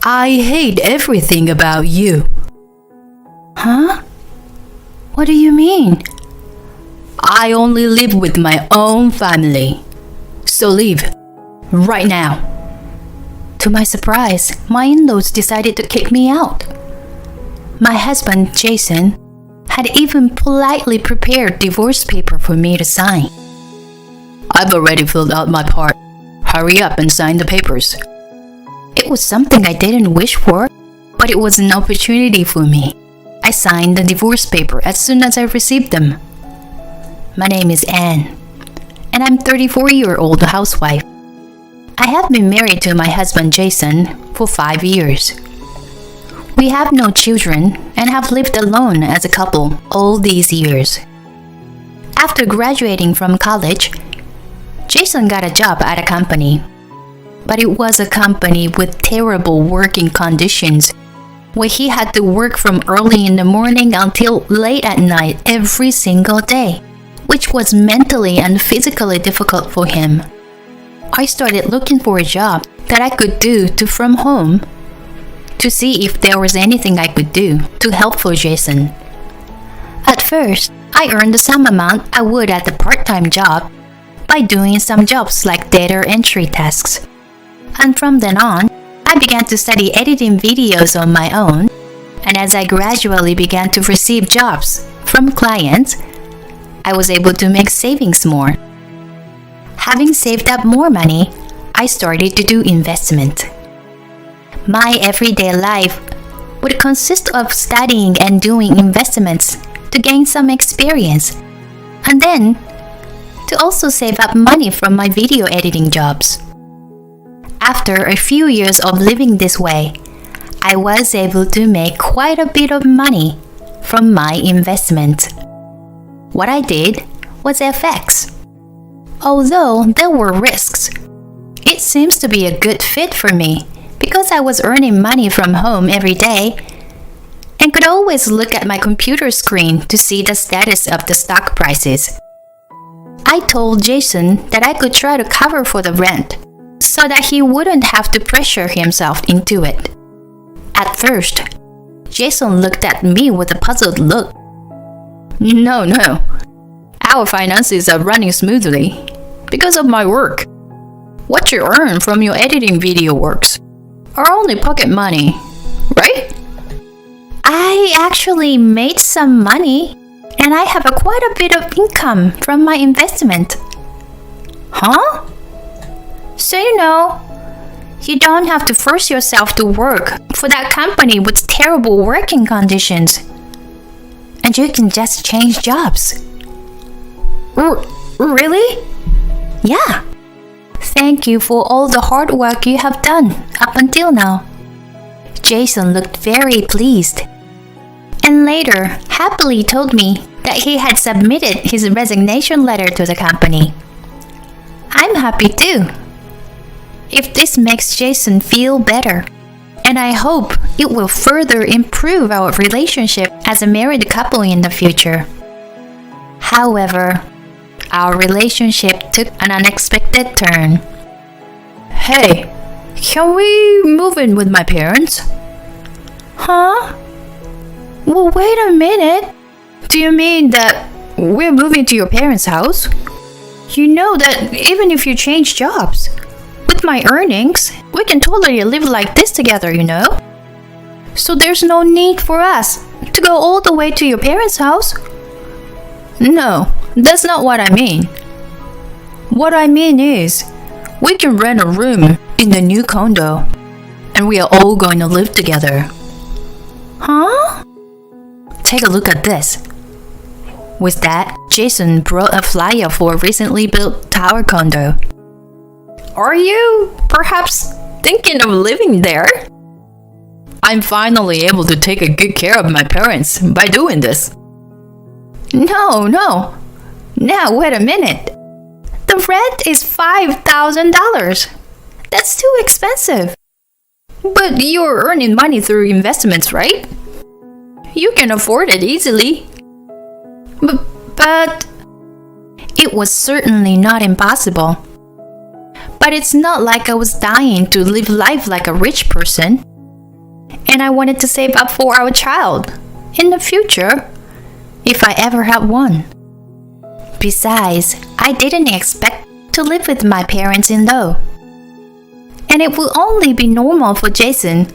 I hate everything about you. Huh? What do you mean? I only live with my own family. So leave. Right now. To my surprise, my in-laws decided to kick me out. My husband, Jason, had even politely prepared divorce paper for me to sign. I've already filled out my part. Hurry up and sign the papers. It was something I didn't wish for, but it was an opportunity for me. I signed the divorce paper as soon as I received them. My name is Anne, and I'm a 34-year-old housewife. I have been married to my husband Jason for 5 years. We have no children and have lived alone as a couple all these years. After graduating from college, Jason got a job at a company. But it was a company with terrible working conditions, where he had to work from early in the morning until late at night every single day, which was mentally and physically difficult for him. I started looking for a job that I could do from home to see if there was anything I could do to help for Jason. At first, I earned the same amount I would at a part-time job by doing some jobs like data entry tasks. And from then on, I began to study editing videos on my own, and as I gradually began to receive jobs from clients, I was able to make savings more. Having saved up more money, I started to do investment. My everyday life would consist of studying and doing investments to gain some experience, and then to also save up money from my video editing jobs. After a few years of living this way, I was able to make quite a bit of money from my investment. What I did was FX. Although there were risks, it seems to be a good fit for me because I was earning money from home every day and could always look at my computer screen to see the status of the stock prices. I told Jason that I could try to cover for the rent so that he wouldn't have to pressure himself into it. At first, Jason looked at me with a puzzled look. No. Our finances are running smoothly because of my work. What you earn from your editing video works are only pocket money, right? I actually made some money, and I have quite a bit of income from my investment. Huh? So you don't have to force yourself to work for that company with terrible working conditions. And you can just change jobs. Really? Yeah. Thank you for all the hard work you have done up until now. Jason looked very pleased, and later happily told me that he had submitted his resignation letter to the company. I'm happy too. If this makes Jason feel better, and I hope it will further improve our relationship as a married couple in the future. However, our relationship took an unexpected turn. Hey, can we move in with my parents? Huh? Well, wait a minute. Do you mean that we're moving to your parents' house? You know that even if you change jobs, with my earnings, we can totally live like this together, So there's no need for us to go all the way to your parents' house? No, that's not what I mean. What I mean is, we can rent a room in the new condo, and we are all going to live together. Huh? Take a look at this. With that, Jason brought a flyer for a recently built tower condo. Are you perhaps thinking of living there? I'm finally able to take a good care of my parents by doing this. No. Now, wait a minute. The rent is $5,000. That's too expensive. But you're earning money through investments, right? You can afford it easily. But it was certainly not impossible. But it's not like I was dying to live life like a rich person. and I wanted to save up for our child in the future, if I ever had one. Besides, I didn't expect to live with my parents-in-law. And it will only be normal for Jason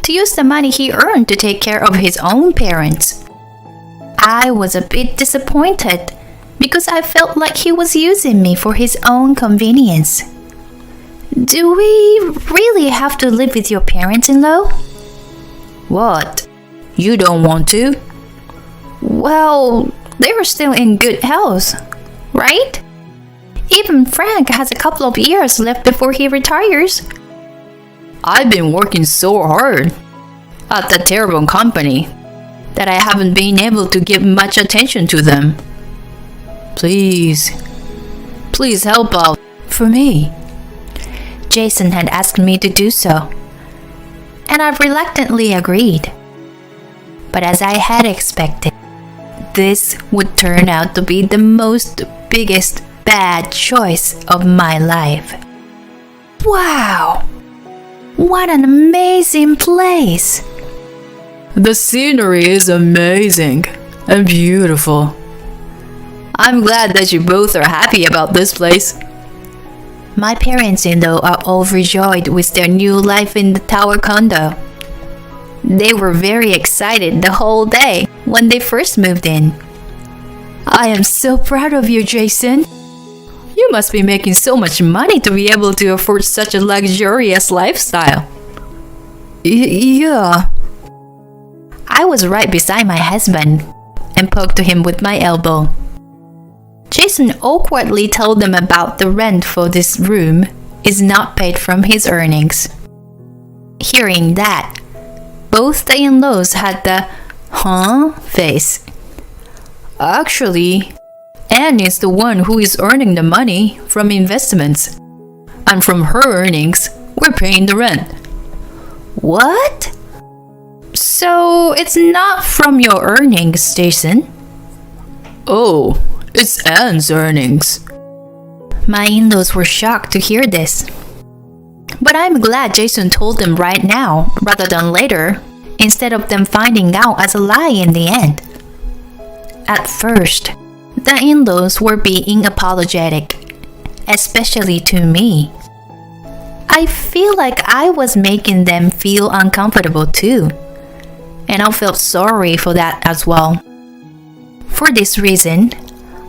to use the money he earned to take care of his own parents. I was a bit disappointed because I felt like he was using me for his own convenience. Do we really have to live with your parents-in-law? What? You don't want to? Well, they were still in good health, right? Even Frank has a couple of years left before he retires. I've been working so hard at that terrible company that I haven't been able to give much attention to them. Please help out for me. Jason had asked me to do so, and I reluctantly agreed. But as I had expected, this would turn out to be the biggest bad choice of my life. Wow! What an amazing place! The scenery is amazing and beautiful. I'm glad that you both are happy about this place. My parents-in-law are overjoyed with their new life in the tower condo. They were very excited the whole day when they first moved in. I am so proud of you, Jason. You must be making so much money to be able to afford such a luxurious lifestyle. Yeah. I was right beside my husband and poked him with my elbow. Jason awkwardly told them about the rent for this room is not paid from his earnings. Hearing that, both the in-laws had the "huh" face. Actually, Anne is the one who is earning the money from investments. And from her earnings, we're paying the rent. What? So it's not from your earnings, Jason? Oh, it's Anne's earnings. My in-laws were shocked to hear this. But I'm glad Jason told them right now rather than later, instead of them finding out as a lie in the end. At first, the in-laws were being apologetic, especially to me. I feel like I was making them feel uncomfortable too, and I felt sorry for that as well. For this reason,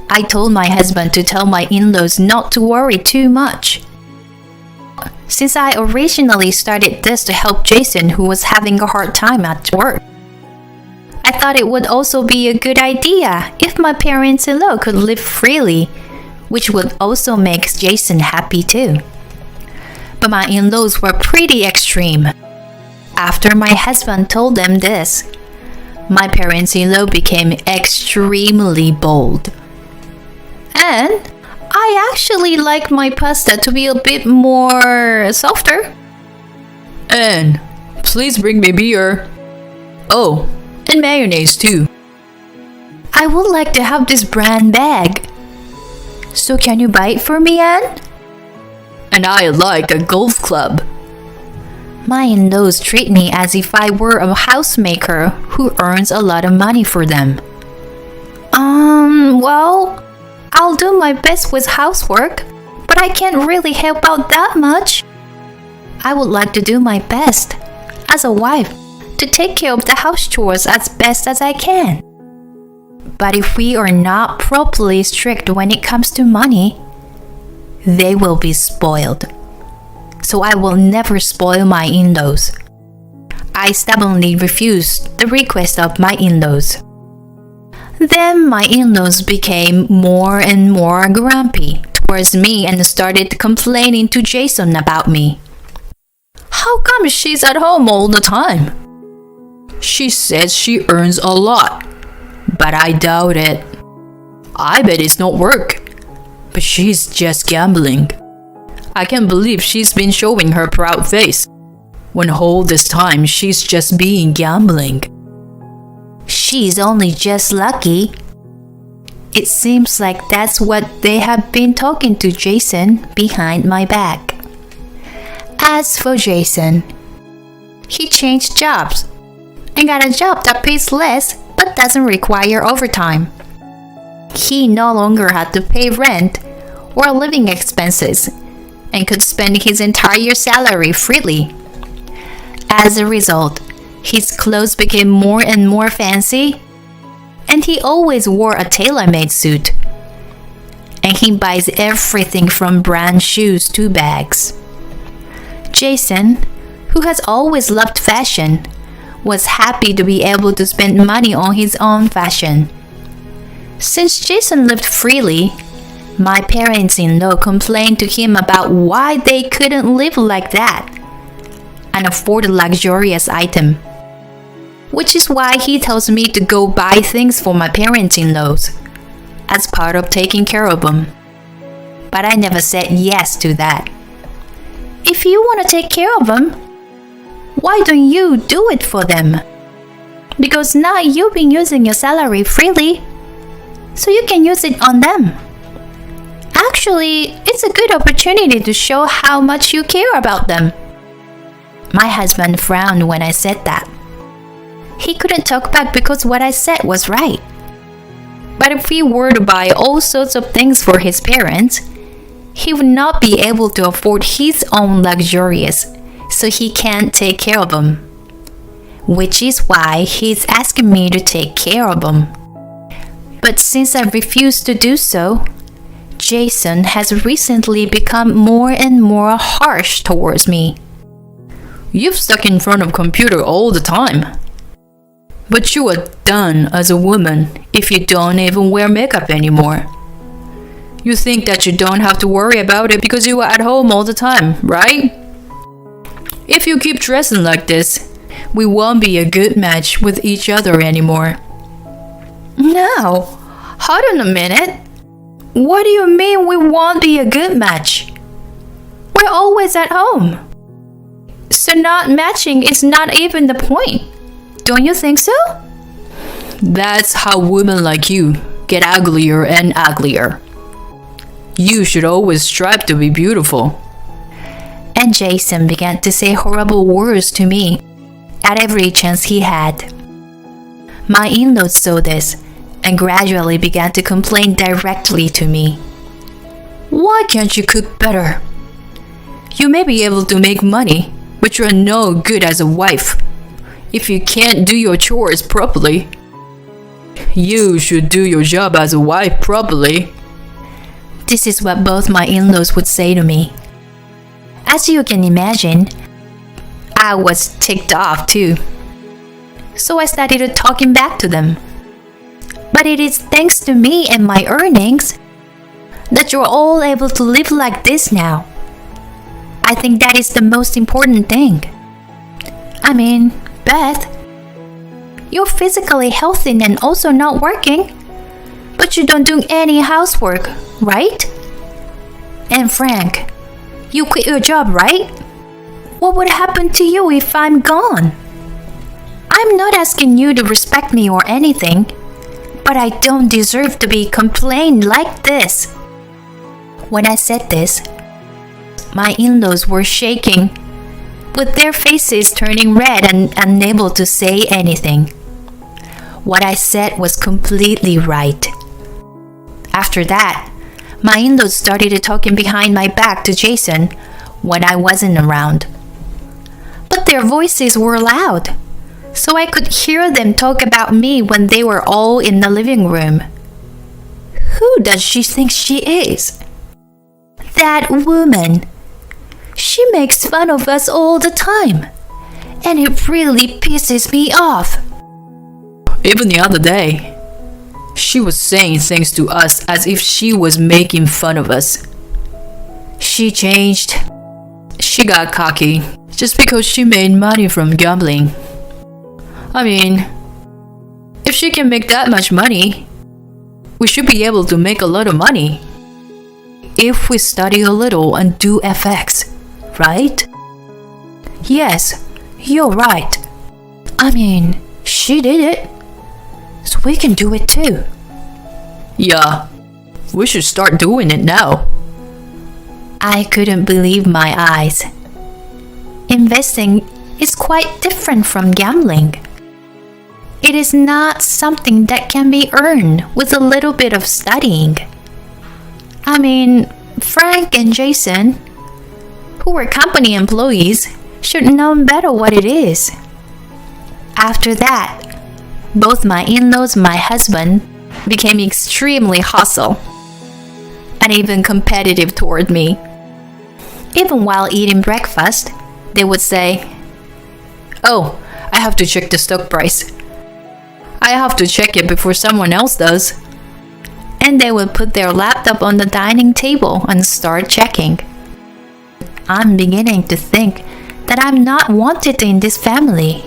I told my husband to tell my in-laws not to worry too much. Since I originally started this to help Jason, who was having a hard time at work, I thought it would also be a good idea if my parents-in-law could live freely, which would also make Jason happy too. But my in-laws were pretty extreme. After my husband told them this, my parents-in-law became extremely bold. And I actually like my pasta to be a bit more softer. Anne, please bring me beer. Oh, and mayonnaise too. I would like to have this brand bag. So can you buy it for me, Anne? And I like a golf club. My in-laws treat me as if I were a housemaker who earns a lot of money for them. Well, I'll do my best with housework, but I can't really help out that much. I would like to do my best, as a wife, to take care of the house chores as best as I can. But if we are not properly strict when it comes to money, they will be spoiled. So I will never spoil my in-laws. I stubbornly refused the request of my in-laws. Then my in-laws became more and more grumpy towards me and started complaining to Jason about me. How come she's at home all the time? She says she earns a lot, but I doubt it. I bet it's not work, but she's just gambling. I can't believe she's been showing her proud face, when all this time she's just being gambling. She's only just lucky. It seems like that's what they have been talking to Jason behind my back. As for Jason, he changed jobs and got a job that pays less but doesn't require overtime. He no longer had to pay rent or living expenses and could spend his entire salary freely. As a result, his clothes became more and more fancy, and he always wore a tailor-made suit. And he buys everything from brand shoes to bags. Jason, who has always loved fashion, was happy to be able to spend money on his own fashion. Since Jason lived freely, my parents-in-law complained to him about why they couldn't live like that and afford a luxurious item. Which is why he tells me to go buy things for my parents-in-laws as part of taking care of them. But I never said yes to that. If you want to take care of them, why don't you do it for them? Because now you've been using your salary freely, so you can use it on them. Actually, it's a good opportunity to show how much you care about them. My husband frowned when I said that. He couldn't talk back because what I said was right. But if he were to buy all sorts of things for his parents, he would not be able to afford his own luxurious, so he can't take care of them. Which is why he's asking me to take care of them. But since I refused to do so, Jason has recently become more and more harsh towards me. You've stuck in front of a computer all the time. But you are done as a woman if you don't even wear makeup anymore. You think that you don't have to worry about it because you are at home all the time, right? If you keep dressing like this, we won't be a good match with each other anymore. No, hold on a minute. What do you mean we won't be a good match? We're always at home. So not matching is not even the point. Don't you think so? That's how women like you get uglier and uglier. You should always strive to be beautiful. And Jason began to say horrible words to me at every chance he had. My in-laws saw this and gradually began to complain directly to me. Why can't you cook better? You may be able to make money, but you're no good as a wife. If you can't do your chores properly, you should do your job as a wife properly. This is what both my in-laws would say to me. As you can imagine, I was ticked off too. So I started talking back to them. But it is thanks to me and my earnings that you're all able to live like this now. I think that is the most important thing. I mean, Beth, you're physically healthy and also not working, but you don't do any housework, right? And Frank, you quit your job, right? What would happen to you if I'm gone? I'm not asking you to respect me or anything, but I don't deserve to be complained like this. When I said this, my in-laws were shaking, with their faces turning red and unable to say anything. What I said was completely right. After that, my in-laws started talking behind my back to Jason when I wasn't around. But their voices were loud, so I could hear them talk about me when they were all in the living room. Who does she think she is? That woman. She makes fun of us all the time, and it really pisses me off. Even the other day, she was saying things to us as if she was making fun of us. She changed. She got cocky just because she made money from gambling. I mean, if she can make that much money, we should be able to make a lot of money. If we study a little and do FX, right? Yes, you're right. I mean, she did it, so we can do it too. Yeah, we should start doing it now. I couldn't believe my eyes. Investing is quite different from gambling. It is not something that can be earned with a little bit of studying. I mean, Frank and Jason, who were company employees, should know better what it is. After that, both my in-laws and my husband became extremely hostile and even competitive toward me. Even while eating breakfast, they would say, "Oh, I have to check the stock price. I have to check it before someone else does." And they would put their laptop on the dining table and start checking. I'm beginning to think that I'm not wanted in this family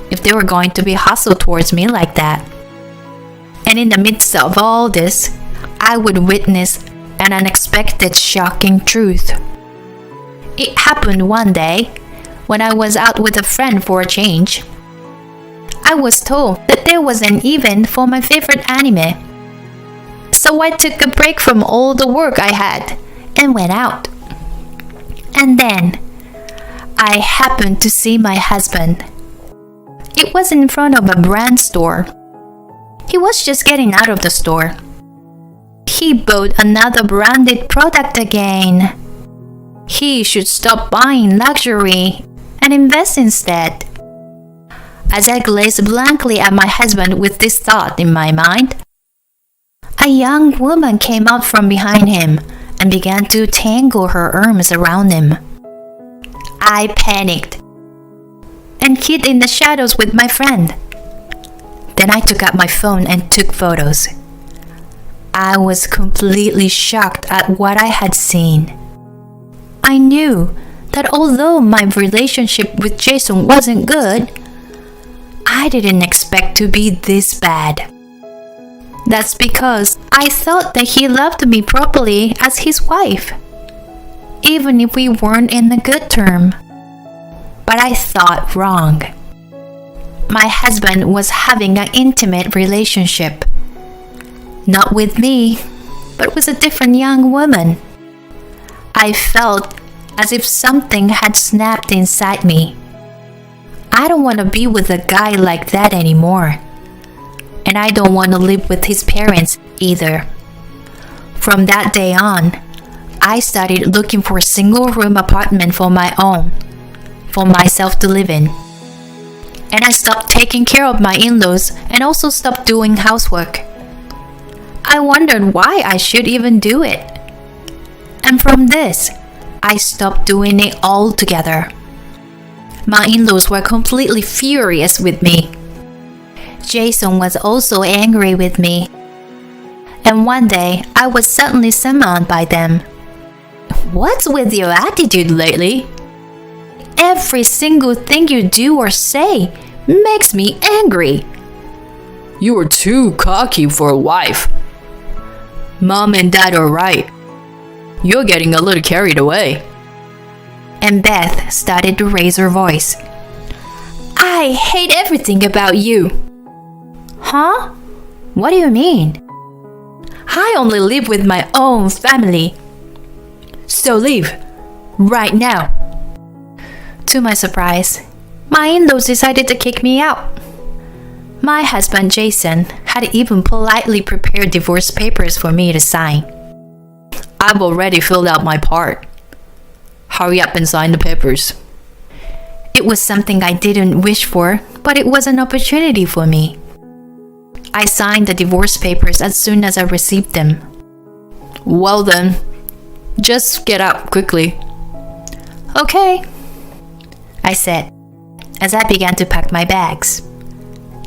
if they were going to be hostile towards me like that. And in the midst of all this, I would witness an unexpected shocking truth. It happened one day when I was out with a friend for a change. I was told that there was an event for my favorite anime. So I took a break from all the work I had and went out. And then I happened to see my husband. It was in front of a brand store. He was just getting out of the store. He bought another branded product again. He should stop buying luxury and invest instead. As I gazed blankly at my husband with this thought in my mind, a young woman came out from behind him and began to tangle her arms around him. I panicked and hid in the shadows with my friend. Then I took out my phone and took photos. I was completely shocked at what I had seen. I knew that although my relationship with Jason wasn't good, I didn't expect to be this bad. That's because I thought that he loved me properly as his wife, even if we weren't in a good term. But I thought wrong. My husband was having an intimate relationship, not with me, but with a different young woman. I felt as if something had snapped inside me. I don't want to be with a guy like that anymore. And I don't want to live with his parents either. From that day on, I started looking for a single-room apartment for my own, for myself to live in. And I stopped taking care of my in-laws and also stopped doing housework. I wondered why I should even do it. And from this, I stopped doing it altogether. My in-laws were completely furious with me. Jason was also angry with me. And one day, I was suddenly summoned by them. "What's with your attitude lately? Every single thing you do or say makes me angry." "You are too cocky for a wife. Mom and Dad are right. You're getting a little carried away." And Beth started to raise her voice. "I hate everything about you." "Huh? What do you mean?" "I only live with my own family." "So leave. Right now." To my surprise, my in-laws decided to kick me out. My husband Jason had even politely prepared divorce papers for me to sign. "I've already filled out my part. Hurry up and sign the papers." It was something I didn't wish for, but it was an opportunity for me. I signed the divorce papers as soon as I received them. "Well then, just get out quickly." "Okay," I said, as I began to pack my bags.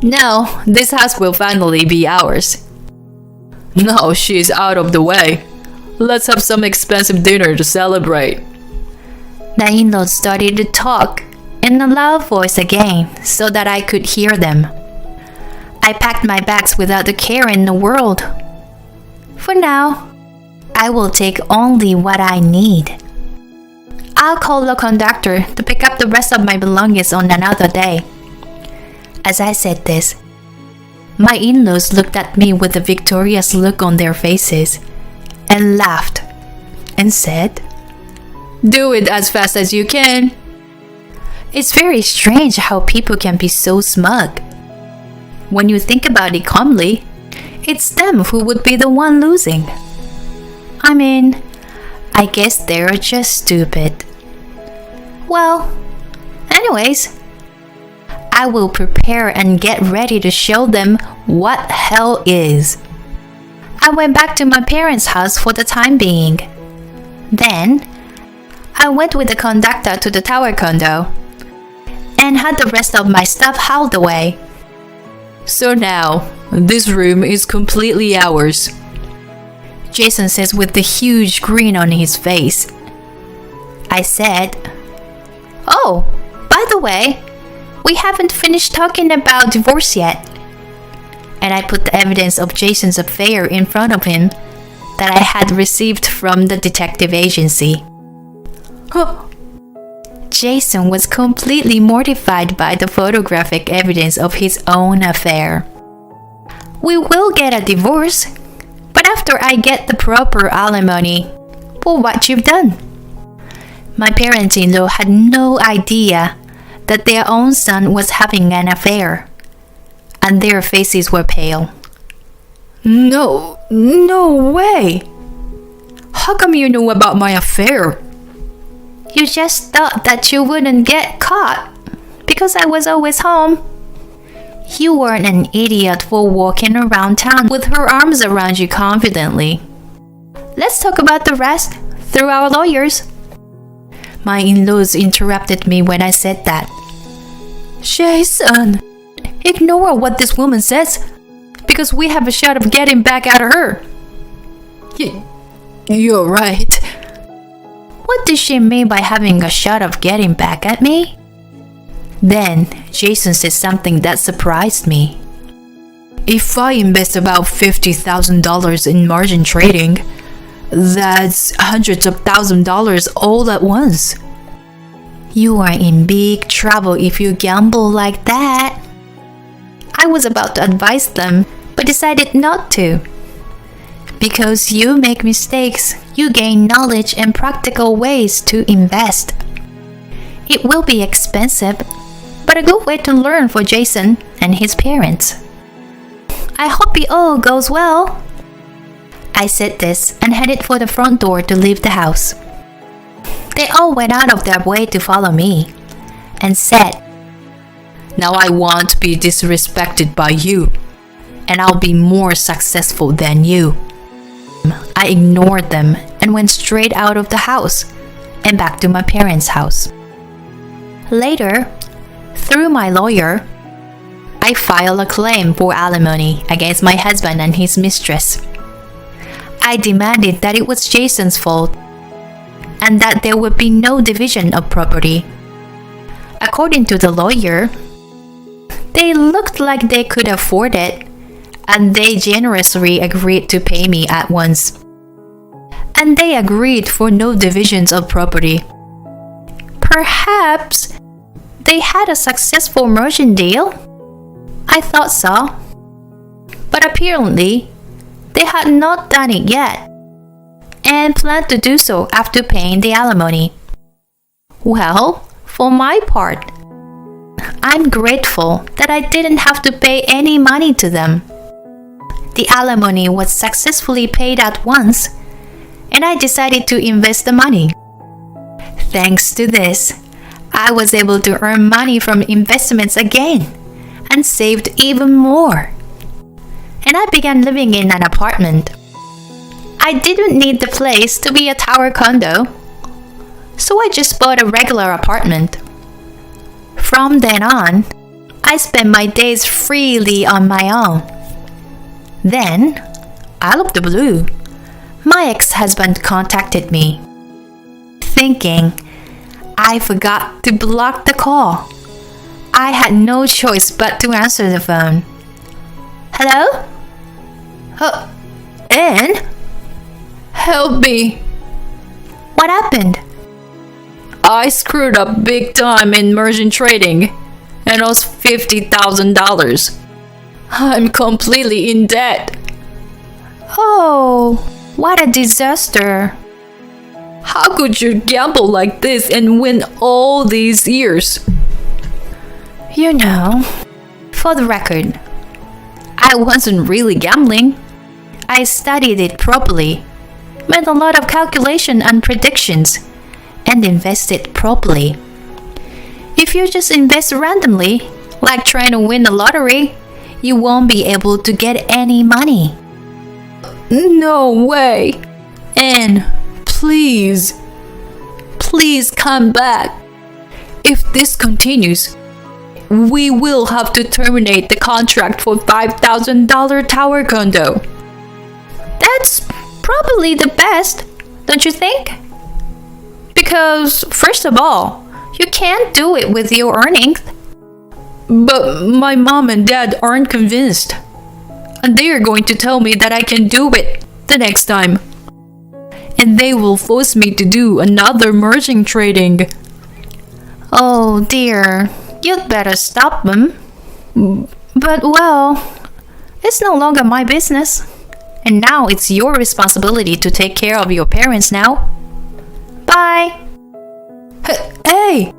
"Now, this house will finally be ours. Now she's out of the way. Let's have some expensive dinner to celebrate." The in-laws started to talk in a loud voice again so that I could hear them. I packed my bags without a care in the world. For now, I will take only what I need. I'll call the conductor to pick up the rest of my belongings on another day. As I said this, my in-laws looked at me with a victorious look on their faces and laughed and said, "Do it as fast as you can. It's very strange how people can be so smug. When you think about it calmly, it's them who would be the one losing. I mean, I guess they're just stupid. Well, anyways, I will prepare and get ready to show them what hell is. I went back to my parents' house for the time being. Then, I went with the conductor to the tower condo and had the rest of my stuff hauled away. So now, this room is completely ours, Jason says with a huge grin on his face. I said, "Oh, by the way, we haven't finished talking about divorce yet." And I put the evidence of Jason's affair in front of him that I had received from the detective agency. Jason was completely mortified by the photographic evidence of his own affair. "We will get a divorce, but after I get the proper alimony for what you've done." My parents-in-law had no idea that their own son was having an affair, and their faces were pale. No way! How come you know about my affair? "You just thought that you wouldn't get caught because I was always home. You weren't an idiot for walking around town with her arms around you confidently. Let's talk about the rest through our lawyers." My in-laws interrupted me when I said that. Jason, ignore what this woman says because we have a shot of getting back at her. You're right. What did she mean by having a shot of getting back at me? Then Jason said something that surprised me. If I invest about $50,000 in margin trading, that's hundreds of $1,000s all at once. You are in big trouble if you gamble like that. I was about to advise them, but decided not to. Because you make mistakes, you gain knowledge and practical ways to invest. It will be expensive, but a good way to learn for Jason and his parents. I hope it all goes well. I said this and headed for the front door to leave the house. They all went out of their way to follow me and said, "Now I won't be disrespected by you, and I'll be more successful than you." I ignored them and went straight out of the house and back to my parents' house. Later, through my lawyer, I filed a claim for alimony against my husband and his mistress. I demanded that it was Jason's fault and that there would be no division of property. According to the lawyer, they looked like they could afford it, and they generously agreed to pay me at once. And they agreed for no divisions of property. Perhaps they had a successful merchant deal? I thought so. But apparently, they had not done it yet, and planned to do so after paying the alimony. Well, for my part, I'm grateful that I didn't have to pay any money to them. The alimony was successfully paid at once, and I decided to invest the money. Thanks to this, I was able to earn money from investments again and saved even more. And I began living in an apartment. I didn't need the place to be a tower condo, so I just bought a regular apartment. From then on, I spent my days freely on my own. Then, out of the blue, my ex-husband contacted me, thinking I forgot to block the call. I had no choice but to answer the phone. "Hello? Oh, Anne? Help me. What happened?" I screwed up big time in margin trading and lost $50,000. I'm completely in debt. Oh, what a disaster. How could you gamble like this and win all these years? You know, for the record, I wasn't really gambling. I studied it properly, made a lot of calculation and predictions, and invested properly. If you just invest randomly, like trying to win the lottery, you won't be able to get any money. No way. Anne, please. Please come back. If this continues, we will have to terminate the contract for $5,000 tower condo. That's probably the best, don't you think? Because, first of all, you can't do it with your earnings. But my mom and dad aren't convinced. And they are going to tell me that I can do it the next time. And they will force me to do another merging trading. Oh dear, you'd better stop them. But well, it's no longer my business. And now it's your responsibility to take care of your parents now. Bye. Hey!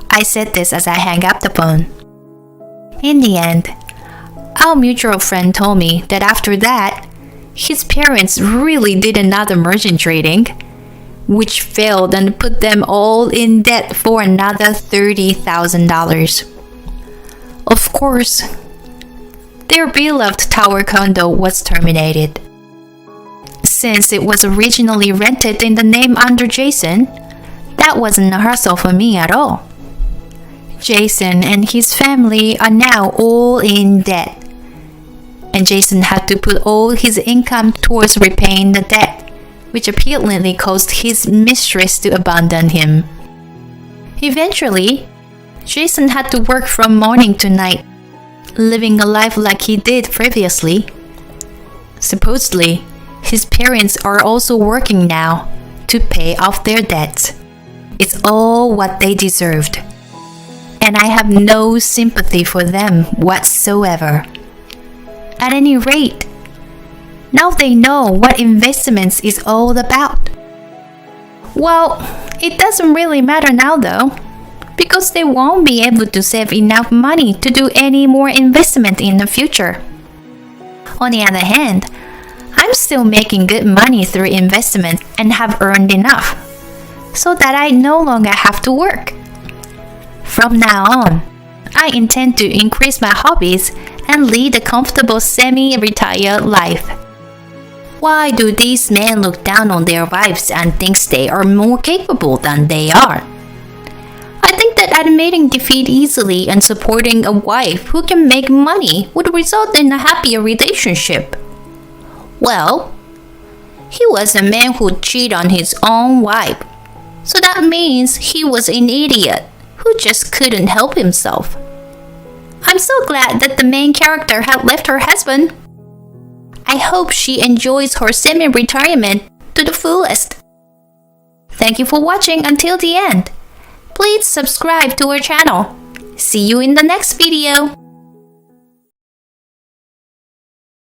I said this as I hang up the phone. In the end, our mutual friend told me that after that, his parents really did another merchant trading, which failed and put them all in debt for another $30,000. Of course, their beloved tower condo was terminated. Since it was originally rented in the name under Jason, that wasn't a hassle for me at all. Jason and his family are now all in debt, and Jason had to put all his income towards repaying the debt, which apparently caused his mistress to abandon him. Eventually, Jason had to work from morning to night, living a life like he did previously. Supposedly, his parents are also working now to pay off their debts. It's all what they deserved. And I have no sympathy for them whatsoever. At any rate, now they know what investments is all about. Well, it doesn't really matter now though, because they won't be able to save enough money to do any more investment in the future. On the other hand, I'm still making good money through investment and have earned enough, so that I no longer have to work. From now on, I intend to increase my hobbies and lead a comfortable semi-retired life. Why do these men look down on their wives and think they are more capable than they are? I think that admitting defeat easily and supporting a wife who can make money would result in a happier relationship. Well, he was a man who cheated on his own wife, so that means he was an idiot who just couldn't help himself. I'm so glad that the main character had left her husband. I hope she enjoys her semi-retirement to the fullest. Thank you for watching until the end. Please subscribe to our channel. See you in the next video.